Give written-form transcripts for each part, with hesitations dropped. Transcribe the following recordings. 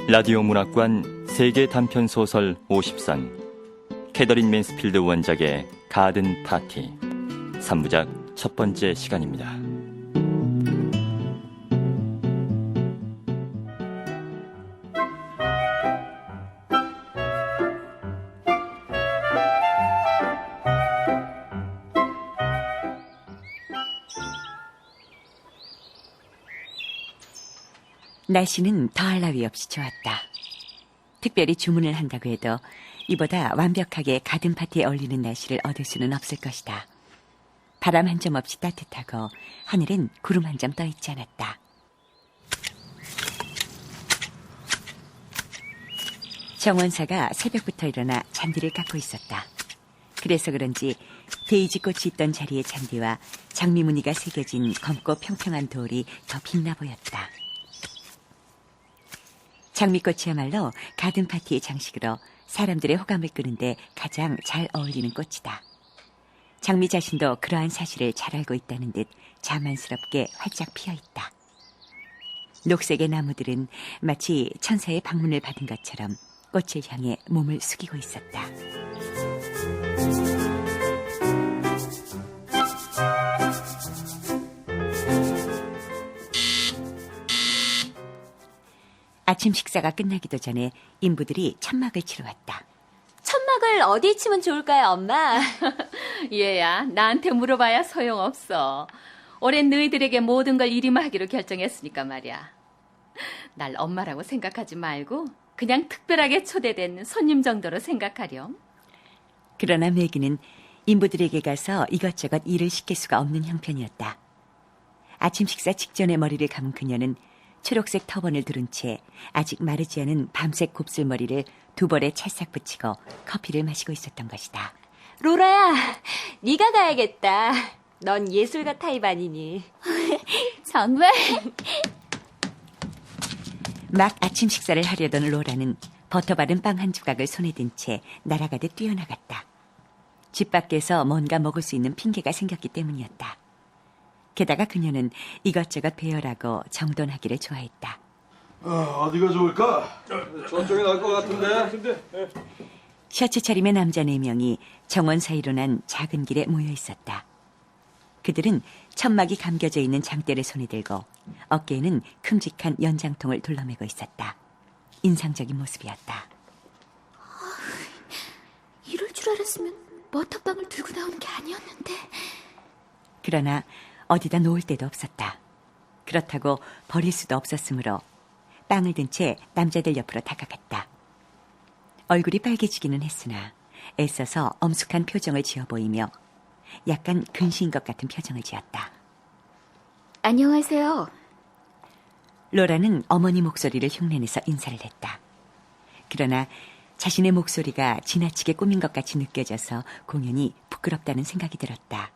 라디오 문학관 세계 단편 소설 50선 캐더린 맨스필드 원작의 가든 파티 3부작 첫 번째 시간입니다. 날씨는 더할 나위 없이 좋았다. 특별히 주문을 한다고 해도 이보다 완벽하게 가든 파티에 어울리는 날씨를 얻을 수는 없을 것이다. 바람 한 점 없이 따뜻하고 하늘엔 구름 한 점 떠 있지 않았다. 정원사가 새벽부터 일어나 잔디를 깎고 있었다. 그래서 그런지 데이지꽃이 있던 자리의 잔디와 장미무늬가 새겨진 검고 평평한 돌이 더 빛나 보였다. 장미꽃이야말로 가든 파티의 장식으로 사람들의 호감을 끄는데 가장 잘 어울리는 꽃이다. 장미 자신도 그러한 사실을 잘 알고 있다는 듯 자만스럽게 활짝 피어있다. 녹색의 나무들은 마치 천사의 방문을 받은 것처럼 꽃을 향해 몸을 숙이고 있었다. 아침 식사가 끝나기도 전에 인부들이 천막을 치러 왔다. 천막을 어디에 치면 좋을까요, 엄마? 얘야, 나한테 물어봐야 소용없어. 올해 너희들에게 모든 걸 이리만 하기로 결정했으니까 말이야. 날 엄마라고 생각하지 말고 그냥 특별하게 초대된 손님 정도로 생각하렴. 그러나 매기는 인부들에게 가서 이것저것 일을 시킬 수가 없는 형편이었다. 아침 식사 직전에 머리를 감은 그녀는 초록색 터번을 두른 채 아직 마르지 않은 밤색 곱슬머리를 두 벌에 찰싹 붙이고 커피를 마시고 있었던 것이다. 로라야, 네가 가야겠다. 넌 예술가 타입 아니니. 정말? 막 아침 식사를 하려던 로라는 버터 바른 빵 한 조각을 손에 든 채 날아가듯 뛰어나갔다. 집 밖에서 뭔가 먹을 수 있는 핑계가 생겼기 때문이었다. 게다가 그녀는 이것저것 배열하고 정돈하기를 좋아했다. 어디가 좋을까? 저쪽이 나을 것 같은데. 셔츠 차림의 남자 4명이 정원 사이로 난 작은 길에 모여 있었다. 그들은 천막이 감겨져 있는 장대를 손에 들고 어깨에는 큼직한 연장통을 둘러매고 있었다. 인상적인 모습이었다. 이럴 줄 알았으면 버터빵을 들고 나오는 게 아니었는데. 그러나 어디다 놓을 데도 없었다. 그렇다고 버릴 수도 없었으므로 빵을 든 채 남자들 옆으로 다가갔다. 얼굴이 빨개지기는 했으나 애써서 엄숙한 표정을 지어 보이며 약간 근시인 것 같은 표정을 지었다. 안녕하세요. 로라는 어머니 목소리를 흉내내서 인사를 했다. 그러나 자신의 목소리가 지나치게 꾸민 것 같이 느껴져서 공연히 부끄럽다는 생각이 들었다.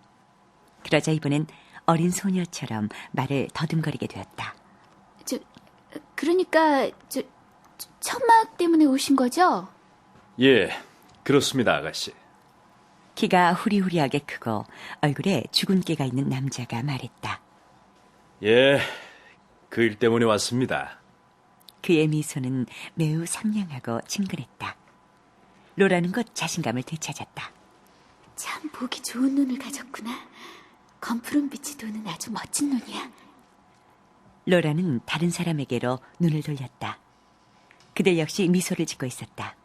그러자 이번엔 어린 소녀처럼 말을 더듬거리게 되었다. 그러니까 천막 때문에 오신 거죠? 예, 그렇습니다, 아가씨. 키가 후리후리하게 크고 얼굴에 주근깨가 있는 남자가 말했다. 예, 그 일 때문에 왔습니다. 그의 미소는 매우 상냥하고 친근했다. 로라는 곧 자신감을 되찾았다. 참 보기 좋은 눈을 가졌구나. 검푸른 빛이 도는 아주 멋진 눈이야. 로라는 다른 사람에게로 눈을 돌렸다. 그들 역시 미소를 짓고 있었다.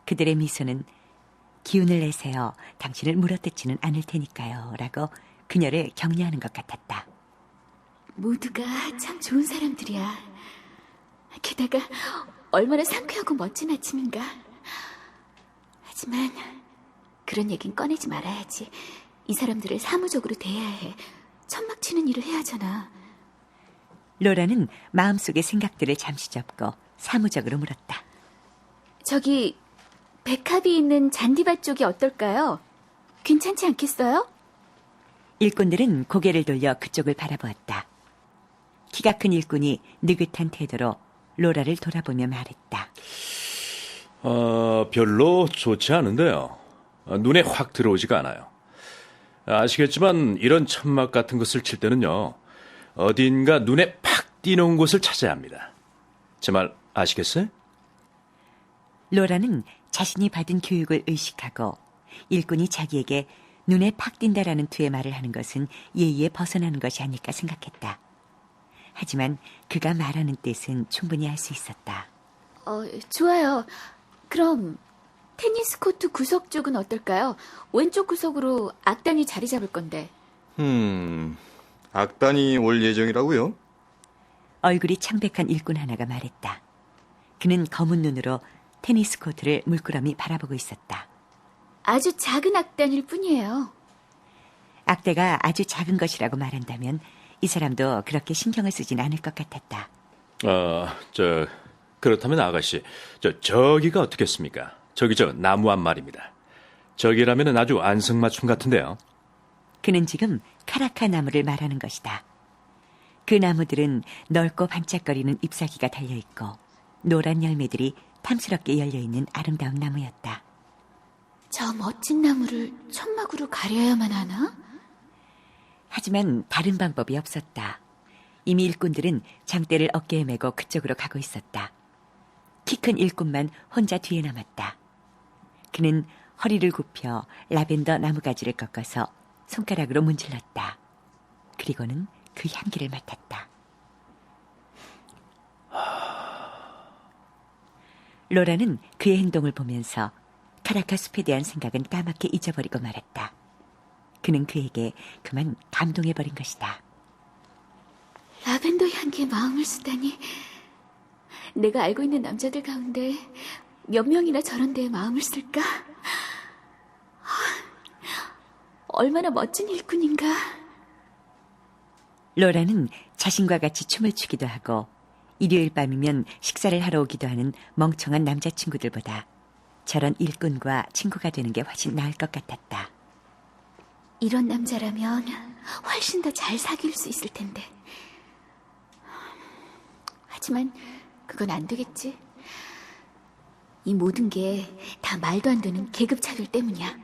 그들의 미소는 기운을 내세요. 당신을 물어뜯지는 않을 테니까요. 라고 그녀를 격려하는 것 같았다. 모두가 참 좋은 사람들이야. 게다가 얼마나 상쾌하고 멋진 아침인가. 하지만 그런 얘긴 꺼내지 말아야지. 이 사람들을 사무적으로 대해야 해. 천막 치는 일을 해야 하잖아. 로라는 마음속의 생각들을 잠시 접고 사무적으로 물었다. 저기 백합이 있는 잔디밭 쪽이 어떨까요? 괜찮지 않겠어요? 일꾼들은 고개를 돌려 그쪽을 바라보았다. 키가 큰 일꾼이 느긋한 태도로 로라를 돌아보며 말했다. 별로 좋지 않은데요. 눈에 확 들어오지가 않아요. 아시겠지만 이런 천막 같은 것을 칠 때는요, 어딘가 눈에 팍 띄는 곳을 찾아야 합니다. 제 말 아시겠어요? 로라는 자신이 받은 교육을 의식하고 일꾼이 자기에게 눈에 팍 띈다라는 투의 말을 하는 것은 예의에 벗어나는 것이 아닐까 생각했다. 하지만 그가 말하는 뜻은 충분히 알 수 있었다. 좋아요. 그럼 테니스 코트 구석 쪽은 어떨까요? 왼쪽 구석으로 악단이 자리 잡을 건데. 악단이 올 예정이라고요? 얼굴이 창백한 일꾼 하나가 말했다. 그는 검은 눈으로 테니스 코트를 물끄러미 바라보고 있었다. 아주 작은 악단일 뿐이에요. 악대가 아주 작은 것이라고 말한다면 이 사람도 그렇게 신경을 쓰진 않을 것 같았다. 그렇다면 아가씨, 저기가 어떻겠습니까? 저기 나무 한 말입니다. 저기라면 아주 안성맞춤 같은데요. 그는 지금 카라카 나무를 말하는 것이다. 그 나무들은 넓고 반짝거리는 잎사귀가 달려있고 노란 열매들이 탐스럽게 열려있는 아름다운 나무였다. 저 멋진 나무를 천막으로 가려야만 하나? 하지만 다른 방법이 없었다. 이미 일꾼들은 장대를 어깨에 메고 그쪽으로 가고 있었다. 키 큰 일꾼만 혼자 뒤에 남았다. 그는 허리를 굽혀 라벤더 나무가지를 꺾어서 손가락으로 문질렀다. 그리고는 그 향기를 맡았다. 로라는 그의 행동을 보면서 카라카 숲에 대한 생각은 까맣게 잊어버리고 말았다. 그는 그에게 그만 감동해버린 것이다. 라벤더 향기에 마음을 쓰다니. 내가 알고 있는 남자들 가운데 몇 명이나 저런 데에 마음을 쓸까? 얼마나 멋진 일꾼인가. 로라는 자신과 같이 춤을 추기도 하고 일요일 밤이면 식사를 하러 오기도 하는 멍청한 남자친구들보다 저런 일꾼과 친구가 되는 게 훨씬 나을 것 같았다. 이런 남자라면 훨씬 더 잘 사귈 수 있을 텐데. 하지만 그건 안 되겠지. 이 모든 게 다 말도 안 되는 계급 차별 때문이야.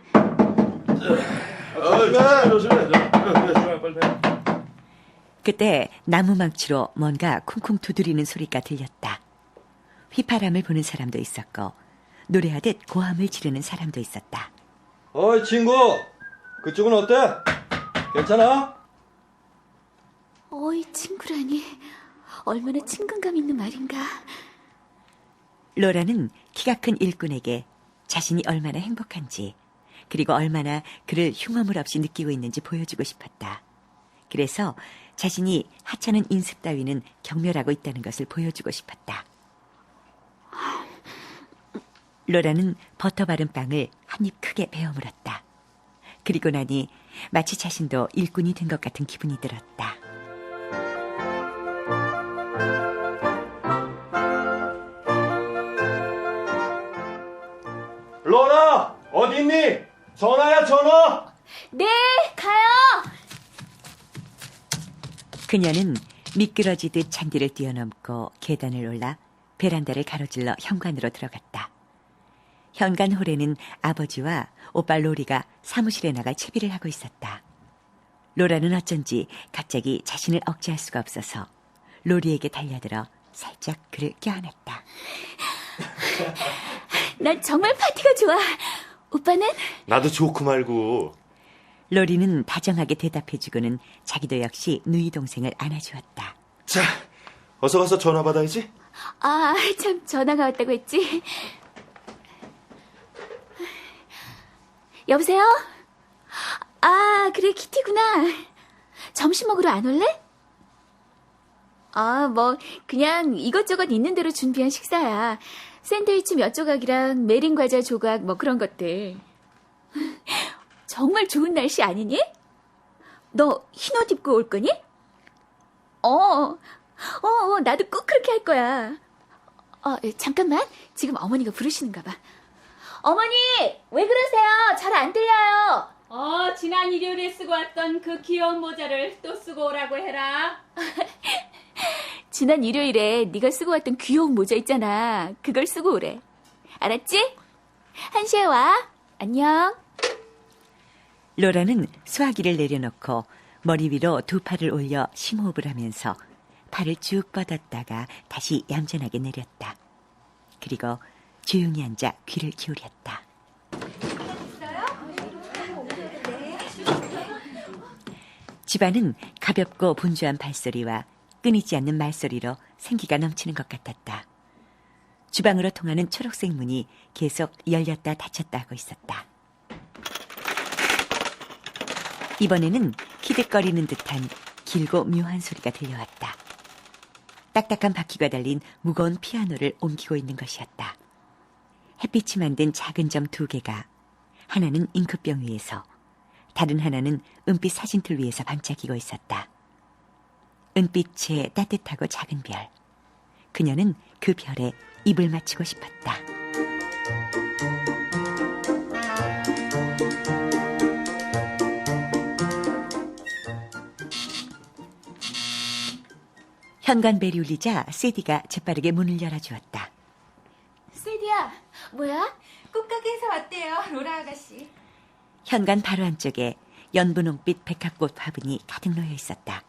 그때 나무망치로 뭔가 쿵쿵 두드리는 소리가 들렸다. 휘파람을 부는 사람도 있었고 노래하듯 고함을 지르는 사람도 있었다. 어이 친구, 그쪽은 어때? 괜찮아? 어이 친구라니. 얼마나 친근감 있는 말인가. 로라는 키가 큰 일꾼에게 자신이 얼마나 행복한지 그리고 얼마나 그를 흉엄을 없이 느끼고 있는지 보여주고 싶었다. 그래서 자신이 하찮은 인습 따위는 경멸하고 있다는 것을 보여주고 싶었다. 로라는 버터 바른 빵을 한 입 크게 베어 물었다. 그리고 나니 마치 자신도 일꾼이 된 것 같은 기분이 들었다. 로라, 어디 있니? 전화야, 전화! 네, 가요! 그녀는 미끄러지듯 잔디를 뛰어넘고 계단을 올라 베란다를 가로질러 현관으로 들어갔다. 현관 홀에는 아버지와 오빠 로리가 사무실에 나가 채비를 하고 있었다. 로라는 어쩐지 갑자기 자신을 억제할 수가 없어서 로리에게 달려들어 살짝 그를 껴안았다. 난 정말 파티가 좋아. 오빠는? 나도 좋고 말고. 로리는 다정하게 대답해주고는 자기도 역시 누이 동생을 안아주었다. 자, 어서 가서 전화 받아야지. 아, 참 전화가 왔다고 했지. 여보세요? 아, 그래, 키티구나. 점심 먹으러 안 올래? 아, 뭐 그냥 이것저것 있는 대로 준비한 식사야. 샌드위치 몇 조각이랑 메린 과자 조각 뭐 그런 것들. 정말 좋은 날씨 아니니? 너 흰 옷 입고 올 거니? 나도 꼭 그렇게 할 거야. 잠깐만. 지금 어머니가 부르시는가 봐. 어머니, 왜 그러세요? 잘 안 들려요. 지난 일요일에 쓰고 왔던 그 귀여운 모자를 또 쓰고 오라고 해라. 지난 일요일에 네가 쓰고 왔던 귀여운 모자 있잖아. 그걸 쓰고 오래. 알았지? 1시에 와. 안녕. 로라는 수화기를 내려놓고 머리 위로 두 팔을 올려 심호흡을 하면서 팔을 쭉 뻗었다가 다시 얌전하게 내렸다. 그리고 조용히 앉아 귀를 기울였다. 집안은 가볍고 분주한 발소리와 끊이지 않는 말소리로 생기가 넘치는 것 같았다. 주방으로 통하는 초록색 문이 계속 열렸다 닫혔다 하고 있었다. 이번에는 키득거리는 듯한 길고 묘한 소리가 들려왔다. 딱딱한 바퀴가 달린 무거운 피아노를 옮기고 있는 것이었다. 햇빛이 만든 작은 점 2개가 하나는 잉크병 위에서 다른 하나는 은빛 사진틀 위에서 반짝이고 있었다. 은빛의 따뜻하고 작은 별. 그녀는 그 별에 입을 맞추고 싶었다. 현관벨이 울리자 세디가 재빠르게 문을 열어주었다. 세디야, 뭐야? 꽃가게에서 왔대요, 로라 아가씨. 현관 바로 안쪽에 연분홍빛 백합꽃 화분이 가득 놓여 있었다.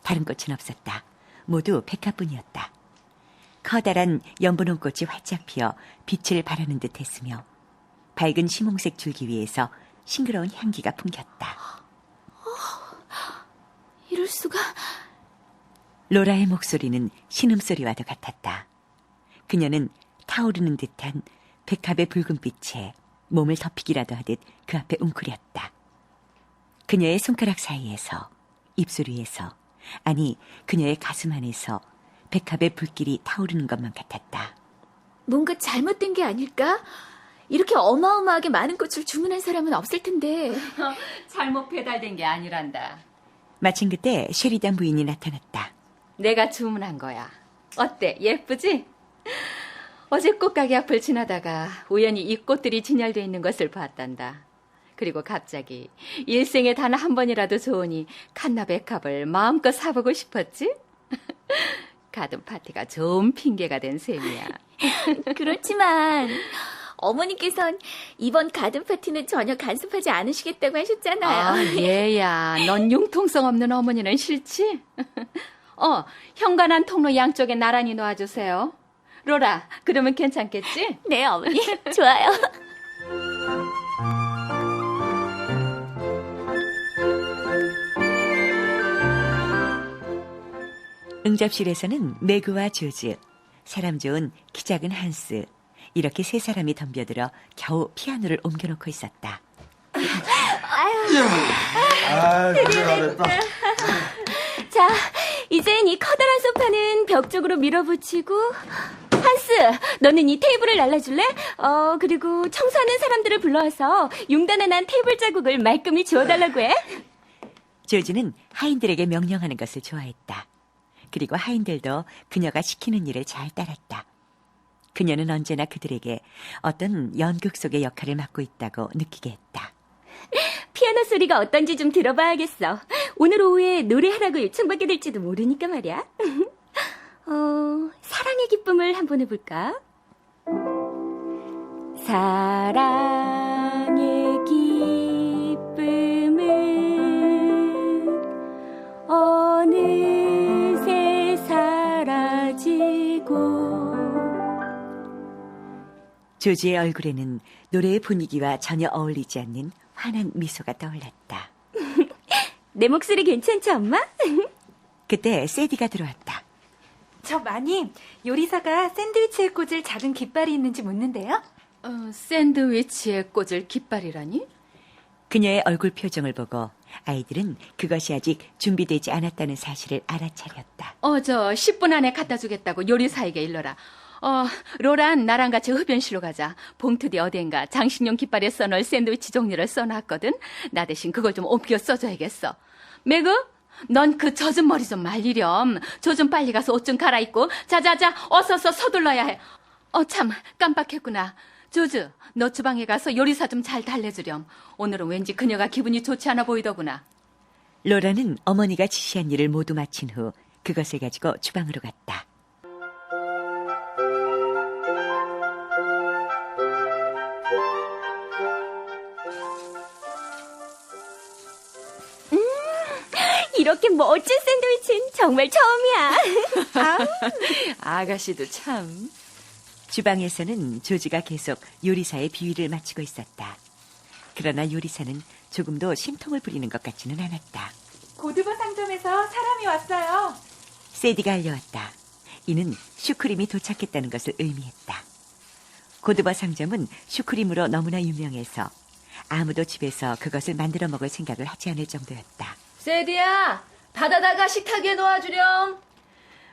다른 꽃은 없었다. 모두 백합뿐이었다. 커다란 연분홍꽃이 활짝 피어 빛을 발하는 듯 했으며 밝은 심홍색 줄기 위에서 싱그러운 향기가 풍겼다. 이럴 수가. 로라의 목소리는 신음소리와도 같았다. 그녀는 타오르는 듯한 백합의 붉은 빛에 몸을 덮이기라도 하듯 그 앞에 웅크렸다. 그녀의 손가락 사이에서, 입술 위에서, 아니 그녀의 가슴 안에서 백합의 불길이 타오르는 것만 같았다. 뭔가 잘못된 게 아닐까? 이렇게 어마어마하게 많은 꽃을 주문한 사람은 없을 텐데. 잘못 배달된 게 아니란다. 마침 그때 셰리단 부인이 나타났다. 내가 주문한 거야. 어때? 예쁘지? 어제 꽃가게 앞을 지나다가 우연히 이 꽃들이 진열되어 있는 것을 봤단다. 그리고 갑자기 일생에 단 한 번이라도 좋으니 칸나 백합을 마음껏 사보고 싶었지? 가든 파티가 좋은 핑계가 된 셈이야. 그렇지만 어머니께선 이번 가든 파티는 전혀 간섭하지 않으시겠다고 하셨잖아요. 아, 얘야. 넌 융통성 없는 어머니는 싫지? 현관안 통로 양쪽에 나란히 놓아주세요. 로라, 그러면 괜찮겠지? 네, 어머니. 좋아요. 응접실에서는 매그와 조즈, 사람 좋은 키 작은 한스, 이렇게 3사람이 덤벼들어 겨우 피아노를 옮겨놓고 있었다. 드디어 잘했다. 자, 이젠 이 커다란 소파는 벽 쪽으로 밀어붙이고. 한스, 너는 이 테이블을 날라줄래? 그리고 청소하는 사람들을 불러와서 융단에 난 테이블 자국을 말끔히 지워달라고 해. 조즈는 하인들에게 명령하는 것을 좋아했다. 그리고 하인들도 그녀가 시키는 일을 잘 따랐다. 그녀는 언제나 그들에게 어떤 연극 속의 역할을 맡고 있다고 느끼게 했다. 피아노 소리가 어떤지 좀 들어봐야겠어. 오늘 오후에 노래하라고 요청받게 될지도 모르니까 말이야. 사랑의 기쁨을 한번 해볼까? 사랑의 기쁨은 어느새 사라지고. 조지의 얼굴에는 노래의 분위기와 전혀 어울리지 않는 환한 미소가 떠올랐다. 내 목소리 괜찮죠, 엄마? 그때 세디가 들어왔다. 저 마님, 요리사가 샌드위치에 꽂을 작은 깃발이 있는지 묻는데요. 샌드위치에 꽂을 깃발이라니? 그녀의 얼굴 표정을 보고 아이들은 그것이 아직 준비되지 않았다는 사실을 알아차렸다. 저 10분 안에 갖다 주겠다고 요리사에게 일러라. 로란, 나랑 같이 흡연실로 가자. 봉투 뒤 어딘가 장식용 깃발에 써놓을 샌드위치 종류를 써놨거든. 나 대신 그걸 좀 옮겨 써줘야겠어. 매그, 넌 그 젖은 머리 좀 말리렴. 조 좀 빨리 가서 옷 좀 갈아입고. 자자자, 어서 서둘러야 해. 참, 깜빡했구나. 조즈, 너 주방에 가서 요리사 좀 잘 달래주렴. 오늘은 왠지 그녀가 기분이 좋지 않아 보이더구나. 로라는 어머니가 지시한 일을 모두 마친 후 그것을 가지고 주방으로 갔다. 이렇게 멋진 샌드위치는 정말 처음이야. 아가씨도 참. 주방에서는 조지가 계속 요리사의 비위를 맞추고 있었다. 그러나 요리사는 조금도 심통을 부리는 것 같지는 않았다. 고드버 상점에서 사람이 왔어요. 세디가 알려왔다. 이는 슈크림이 도착했다는 것을 의미했다. 고드버 상점은 슈크림으로 너무나 유명해서 아무도 집에서 그것을 만들어 먹을 생각을 하지 않을 정도였다. 세디야, 바다다가 식탁에 놓아주렴.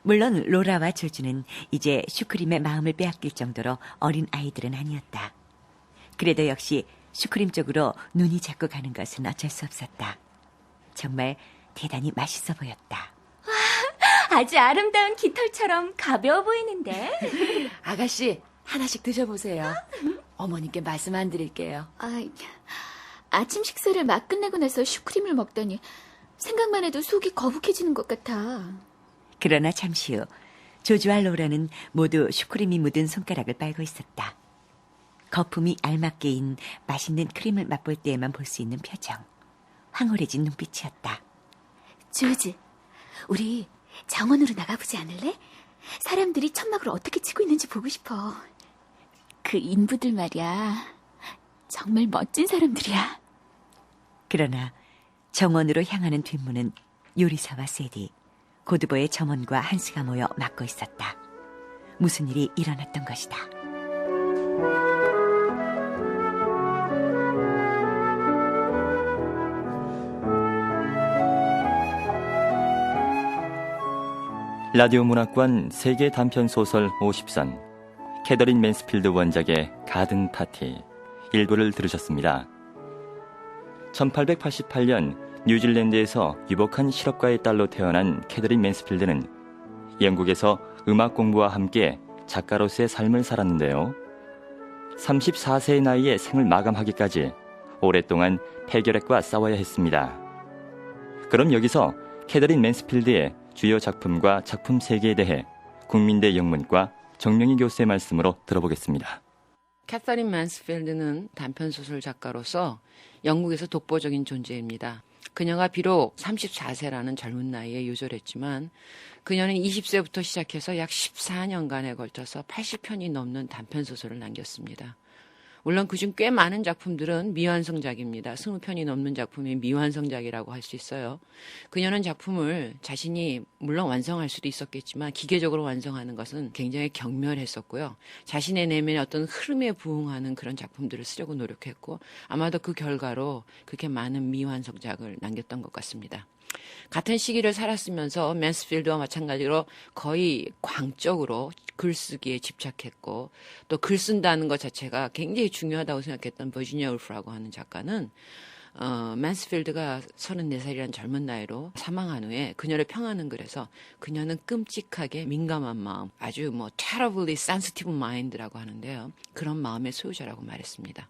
물론 로라와 조주는 이제 슈크림의 마음을 빼앗길 정도로 어린 아이들은 아니었다. 그래도 역시 슈크림 쪽으로 눈이 자꾸 가는 것은 어쩔 수 없었다. 정말 대단히 맛있어 보였다. 아주 아름다운 깃털처럼 가벼워 보이는데. 아가씨, 하나씩 드셔보세요. 어머님께 말씀 안 드릴게요. 아침 식사를 막 끝내고 나서 슈크림을 먹더니 생각만 해도 속이 거북해지는 것 같아. 그러나 잠시 후 조주와 로라는 모두 슈크림이 묻은 손가락을 빨고 있었다. 거품이 알맞게 인 맛있는 크림을 맛볼 때에만 볼 수 있는 표정. 황홀해진 눈빛이었다. 조즈, 우리 정원으로 나가보지 않을래? 사람들이 천막을 어떻게 치고 있는지 보고 싶어. 그 인부들 말이야. 정말 멋진 사람들이야. 그러나 정원으로 향하는 뒷문은 요리사와 세디, 고드버의 점원과 한스가 모여 막고 있었다. 무슨 일이 일어났던 것이다. 라디오 문학관 세계 단편 소설 50선 캐더린 맨스필드 원작의 가든 파티 일부를 들으셨습니다. 1888년 뉴질랜드에서 유복한 실업가의 딸로 태어난 캐더린 맨스필드는 영국에서 음악 공부와 함께 작가로서의 삶을 살았는데요. 34세의 나이에 생을 마감하기까지 오랫동안 폐결핵과 싸워야 했습니다. 그럼 여기서 캐더린 맨스필드의 주요 작품과 작품 세계에 대해 국민대 영문과 정명희 교수의 말씀으로 들어보겠습니다. 캐서린 맨스필드는 단편소설 작가로서 영국에서 독보적인 존재입니다. 그녀가 비록 34세라는 젊은 나이에 요절했지만 그녀는 20세부터 시작해서 약 14년간에 걸쳐서 80편이 넘는 단편소설을 남겼습니다. 물론 그중 꽤 많은 작품들은 미완성작입니다. 20편이 넘는 작품이 미완성작이라고 할 수 있어요. 그녀는 작품을 자신이 물론 완성할 수도 있었겠지만 기계적으로 완성하는 것은 굉장히 경멸했었고요. 자신의 내면의 어떤 흐름에 부응하는 그런 작품들을 쓰려고 노력했고 아마도 그 결과로 그렇게 많은 미완성작을 남겼던 것 같습니다. 같은 시기를 살았으면서 맨스필드와 마찬가지로 거의 광적으로 글쓰기에 집착했고 또 글 쓴다는 것 자체가 굉장히 중요하다고 생각했던 버지니아 울프라고 하는 작가는 맨스필드가 34살이라는 젊은 나이로 사망한 후에 그녀를 평하는 글에서 그녀는 끔찍하게 민감한 마음, 아주 terribly sensitive mind라고 하는데요. 그런 마음의 소유자라고 말했습니다.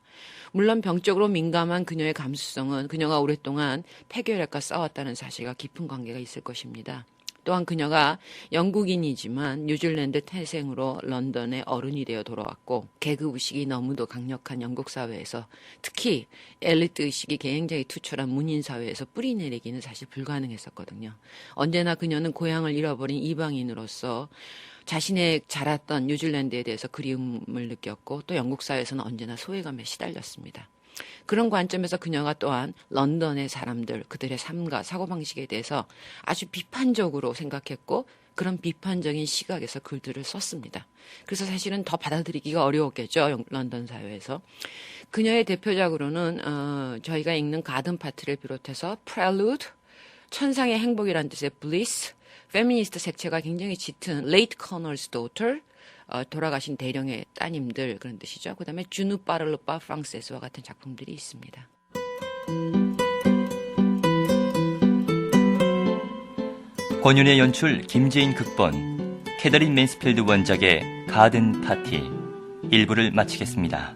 물론 병적으로 민감한 그녀의 감수성은 그녀가 오랫동안 폐결핵과 싸웠다는 사실과 깊은 관계가 있을 것입니다. 또한 그녀가 영국인이지만 뉴질랜드 태생으로 런던에 어른이 되어 돌아왔고 계급 의식이 너무도 강력한 영국 사회에서 특히 엘리트 의식이 굉장히 투철한 문인 사회에서 뿌리 내리기는 사실 불가능했었거든요. 언제나 그녀는 고향을 잃어버린 이방인으로서 자신의 자랐던 뉴질랜드에 대해서 그리움을 느꼈고 또 영국 사회에서는 언제나 소외감에 시달렸습니다. 그런 관점에서 그녀가 또한 런던의 사람들, 그들의 삶과 사고방식에 대해서 아주 비판적으로 생각했고 그런 비판적인 시각에서 글들을 썼습니다. 그래서 사실은 더 받아들이기가 어려웠겠죠, 런던 사회에서. 그녀의 대표작으로는 저희가 읽는 가든 파티를 비롯해서 Prelude, 천상의 행복이란 뜻의 Bliss, 페미니스트 색채가 굉장히 짙은 Late Colonel's Daughter, 돌아가신 대령의 따님들 그런 뜻이죠. 그다음에 주누 파를루파 프랑세스와 같은 작품들이 있습니다. 권윤의 연출, 김재인 극본, 캐더린 맨스필드 원작의 가든 파티 일부를 마치겠습니다.